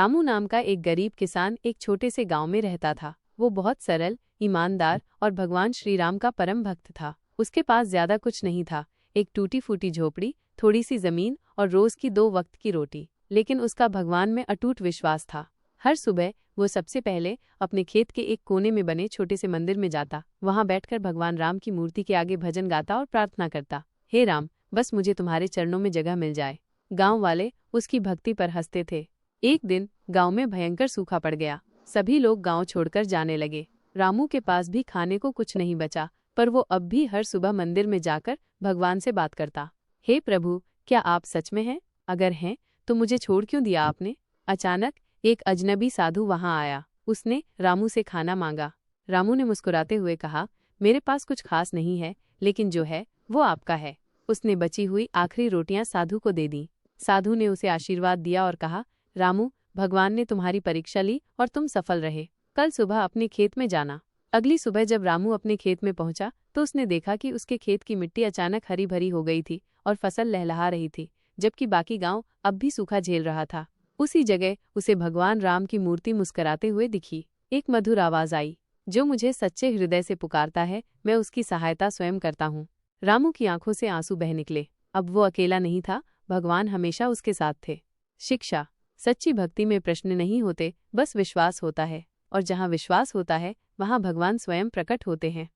रामू नाम का एक गरीब किसान एक छोटे से गांव में रहता था। वो बहुत सरल, ईमानदार और भगवान श्री राम का परम भक्त था। उसके पास ज्यादा कुछ नहीं था, एक टूटी फूटी झोपड़ी, थोड़ी सी जमीन और रोज की 2 वक्त की रोटी। लेकिन उसका भगवान में अटूट विश्वास था। हर सुबह वो सबसे पहले अपने खेत के एक कोने में बने छोटे से मंदिर में जाता। वहां बैठकर भगवान राम की मूर्ति के आगे भजन गाता और प्रार्थना करता, हे राम, बस मुझे तुम्हारे चरणों में जगह मिल जाए। गांव वाले उसकी भक्ति पर हंसते थे। एक दिन गांव में भयंकर सूखा पड़ गया। सभी लोग गांव छोड़कर जाने लगे। रामू के पास भी खाने को कुछ नहीं बचा, पर वो अब भी हर सुबह मंदिर में जाकर भगवान से बात करता, हे प्रभु, क्या आप सच में हैं? अगर हैं तो मुझे छोड़ क्यों दिया आपने? अचानक एक अजनबी साधु वहां आया। उसने रामू से खाना मांगा। रामू ने मुस्कुराते हुए कहा, मेरे पास कुछ खास नहीं है, लेकिन जो है वो आपका है। उसने बची हुई आखिरी रोटियां साधु को दे दी। साधु ने उसे आशीर्वाद दिया और कहा, रामू, भगवान ने तुम्हारी परीक्षा ली और तुम सफल रहे। कल सुबह अपने खेत में जाना। अगली सुबह जब रामू अपने खेत में पहुंचा तो उसने देखा कि उसके खेत की मिट्टी अचानक हरी भरी हो गई थी और फसल लहलहा रही थी, जबकि बाकी गांव अब भी सूखा झेल रहा था। उसी जगह उसे भगवान राम की मूर्ति मुस्कुराते हुए दिखी। एक मधुर आवाज आई, जो मुझे सच्चे हृदय से पुकारता है, मैं उसकी सहायता स्वयं करता हूँ। रामू की आंखों से आंसू बह निकले। अब वो अकेला नहीं था, भगवान हमेशा उसके साथ थे। शिक्षा: सच्ची भक्ति में प्रश्न नहीं होते, बस विश्वास होता है, और जहाँ विश्वास होता है वहाँ भगवान स्वयं प्रकट होते हैं।